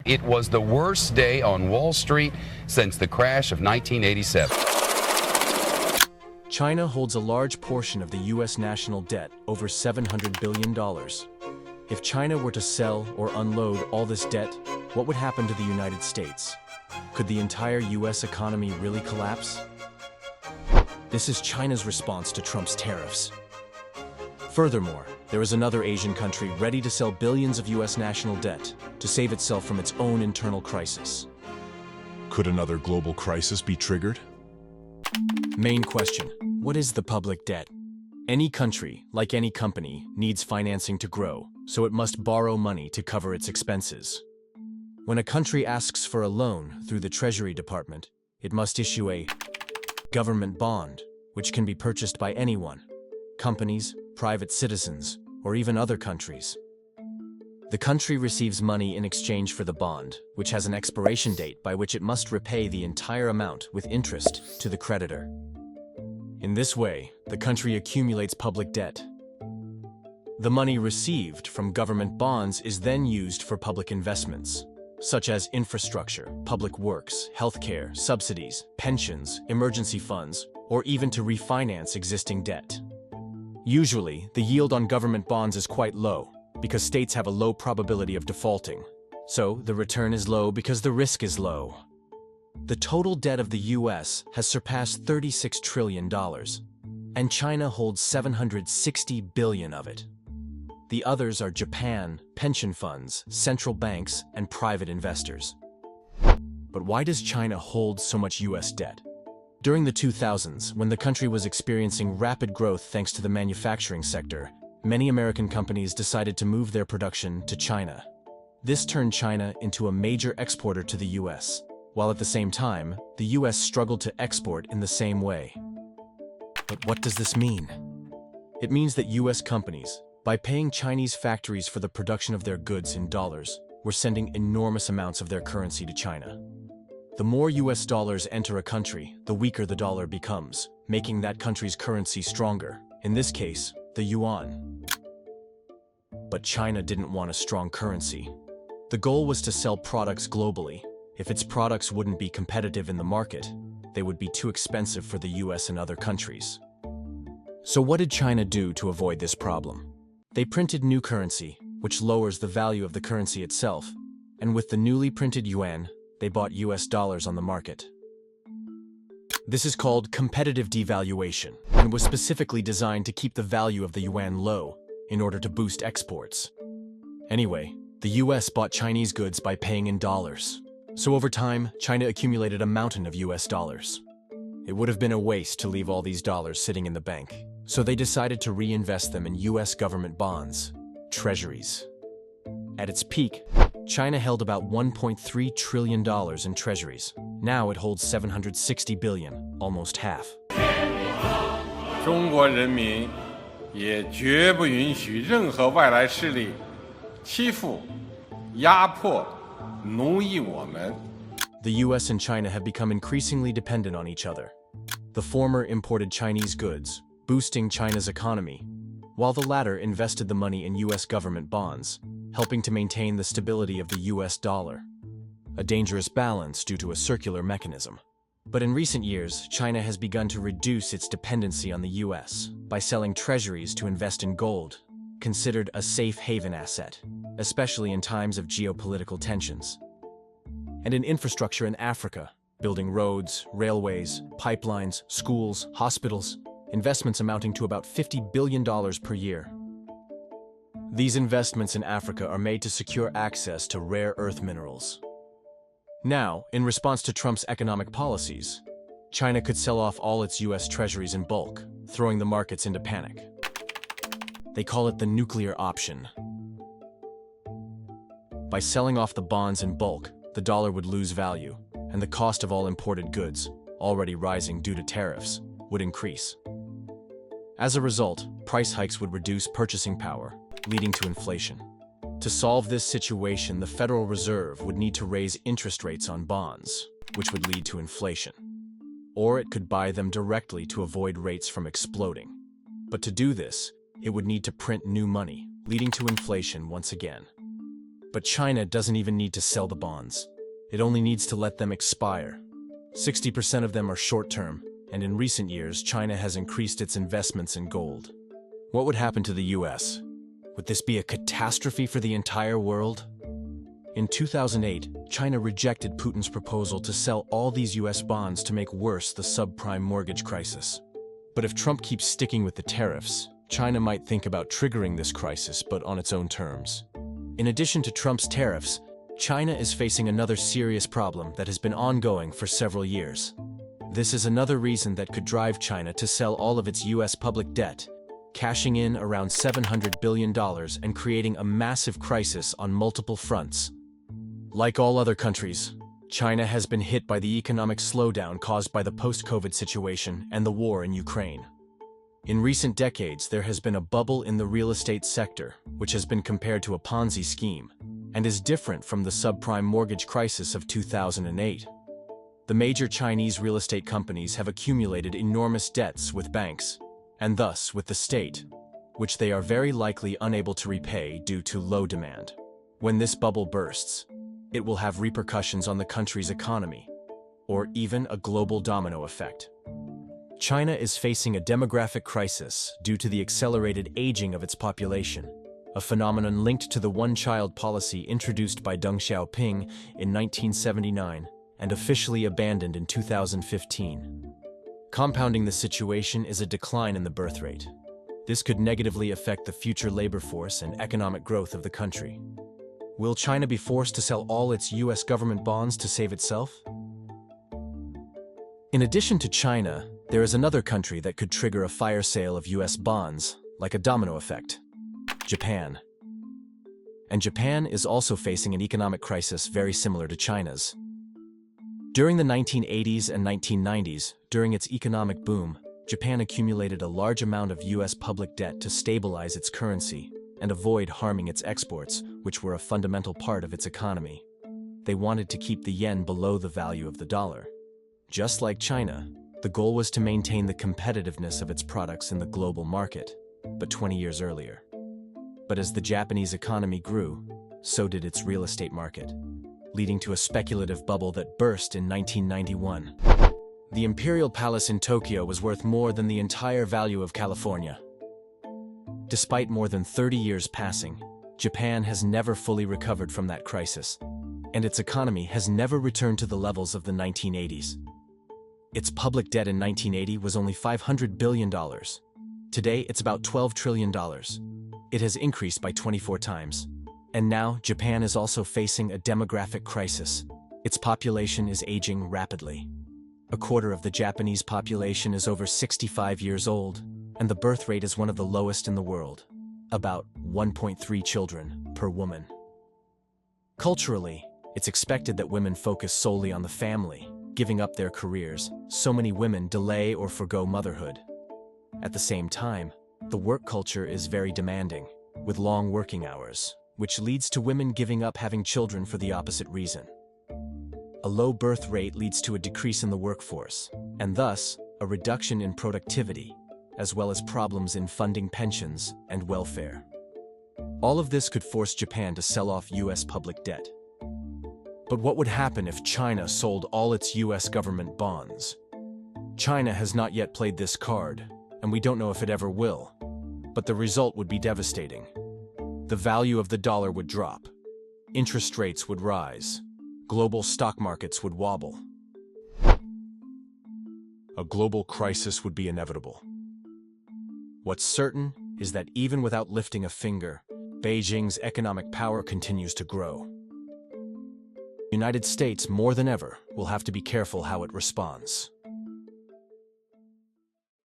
it was the worst day on Wall Street since the crash of 1987. China holds a large portion of the U.S. national debt, over $700 billion. If China were to sell or unload all this debt, what would happen to the United States? Could the entire U.S. economy really collapse? This is China's response to Trump's tariffs. Furthermore, there is another Asian country ready to sell billions of U.S. national debt to save itself from its own internal crisis. Could another global crisis be triggered? Main question: what is the public debt? Any country, like any company, needs financing to grow, so it must borrow money to cover its expenses. When a country asks for a loan through the Treasury Department, it must issue a government bond, which can be purchased by anyone: companies, private citizens, or even other countries. The country receives money in exchange for the bond, which has an expiration date by which it must repay the entire amount with interest to the creditor. In this way, the country accumulates public debt. The money received from government bonds is then used for public investments, such as infrastructure, public works, healthcare, subsidies, pensions, emergency funds, or even to refinance existing debt. Usually, the yield on government bonds is quite low, because states have a low probability of defaulting. So, the return is low because the risk is low. The total debt of the U.S. has surpassed $36 trillion, and China holds $760 billion of it. The others are Japan, pension funds, central banks, and private investors. But why does China hold so much U.S. debt? During the 2000s, when the country was experiencing rapid growth thanks to the manufacturing sector, many American companies decided to move their production to China. This turned China into a major exporter to the U.S., while at the same time, the U.S. struggled to export in the same way. But what does this mean? It means that U.S. companies, by paying Chinese factories for the production of their goods in dollars, were sending enormous amounts of their currency to China. The more U.S. dollars enter a country, the weaker the dollar becomes, making that country's currency stronger, in this case, the yuan. But China didn't want a strong currency. The goal was to sell products globally. If its products wouldn't be competitive in the market, they would be too expensive for the U.S. and other countries. So what did China do to avoid this problem? They printed new currency, which lowers the value of the currency itself, and with the newly printed yuan, they bought U.S. dollars on the market. This is called competitive devaluation, and was specifically designed to keep the value of the yuan low in order to boost exports. Anyway, the U.S. bought Chinese goods by paying in dollars. So over time, China accumulated a mountain of U.S. dollars. It would have been a waste to leave all these dollars sitting in the bank, so they decided to reinvest them in U.S. government bonds, treasuries. At its peak, China held about $1.3 trillion in treasuries. Now it holds $760 billion, almost half. 中国人民也绝不允许任何外来势力欺负、压迫、奴役我们。 The U.S. and China have become increasingly dependent on each other. The former imported Chinese goods, boosting China's economy, while the latter invested the money in U.S. government bonds, helping to maintain the stability of the U.S. dollar. A dangerous balance due to a circular mechanism. But in recent years, China has begun to reduce its dependency on the U.S. by selling treasuries to invest in gold, considered a safe haven asset, especially in times of geopolitical tensions. And in infrastructure in Africa, building roads, railways, pipelines, schools, hospitals, investments amounting to about $50 billion per year. These investments in Africa are made to secure access to rare earth minerals. Now, in response to Trump's economic policies, China could sell off all its U.S. treasuries in bulk, throwing the markets into panic. They call it the nuclear option. By selling off the bonds in bulk, the dollar would lose value, and the cost of all imported goods, already rising due to tariffs, would increase. As a result, price hikes would reduce purchasing power, leading to inflation. To solve this situation, the Federal Reserve would need to raise interest rates on bonds, which would lead to inflation. Or it could buy them directly to avoid rates from exploding. But to do this, it would need to print new money, leading to inflation once again. But China doesn't even need to sell the bonds. It only needs to let them expire. 60% of them are short-term, and in recent years, China has increased its investments in gold. What would happen to the US? Would this be a catastrophe for the entire world? In 2008, China rejected Putin's proposal to sell all these US bonds to make worse the subprime mortgage crisis. But if Trump keeps sticking with the tariffs, China might think about triggering this crisis, but on its own terms. In addition to Trump's tariffs, China is facing another serious problem that has been ongoing for several years. This is another reason that could drive China to sell all of its US public debt, cashing in around $700 billion and creating a massive crisis on multiple fronts. Like all other countries, China has been hit by the economic slowdown caused by the post-COVID situation and the war in Ukraine. In recent decades, there has been a bubble in the real estate sector, which has been compared to a Ponzi scheme, and is different from the subprime mortgage crisis of 2008. The major Chinese real estate companies have accumulated enormous debts with banks, and thus with the state, which they are very likely unable to repay due to low demand. When this bubble bursts, it will have repercussions on the country's economy, or even a global domino effect. China is facing a demographic crisis due to the accelerated aging of its population, a phenomenon linked to the one-child policy introduced by Deng Xiaoping in 1979 and officially abandoned in 2015. Compounding the situation is a decline in the birth rate. This could negatively affect the future labor force and economic growth of the country. Will China be forced to sell all its US government bonds to save itself? In addition to China, there is another country that could trigger a fire sale of US bonds, like a domino effect: Japan. And Japan is also facing an economic crisis very similar to China's. During the 1980s and 1990s, during its economic boom, Japan accumulated a large amount of US public debt to stabilize its currency and avoid harming its exports, which were a fundamental part of its economy. They wanted to keep the yen below the value of the dollar. Just like China, the goal was to maintain the competitiveness of its products in the global market, but 20 years earlier. But as the Japanese economy grew, so did its real estate market, leading to a speculative bubble that burst in 1991. The Imperial Palace in Tokyo was worth more than the entire value of California. Despite more than 30 years passing, Japan has never fully recovered from that crisis, and its economy has never returned to the levels of the 1980s. Its public debt in 1980 was only $500 billion. Today, it's about $12 trillion. It has increased by 24 times. And now, Japan is also facing a demographic crisis. Its population is aging rapidly. A quarter of the Japanese population is over 65 years old, and the birth rate is one of the lowest in the world, about 1.3 children per woman. Culturally, it's expected that women focus solely on the family, giving up their careers. So many women delay or forgo motherhood. At the same time, the work culture is very demanding, with long working hours, which leads to women giving up having children for the opposite reason. A low birth rate leads to a decrease in the workforce, and thus, a reduction in productivity, as well as problems in funding pensions and welfare. All of this could force Japan to sell off US public debt. But what would happen if China sold all its US government bonds? China has not yet played this card, and we don't know if it ever will, but the result would be devastating. The value of the dollar would drop, interest rates would rise, global stock markets would wobble. A global crisis would be inevitable. What's certain is that even without lifting a finger, Beijing's economic power continues to grow. The United States, more than ever, will have to be careful how it responds.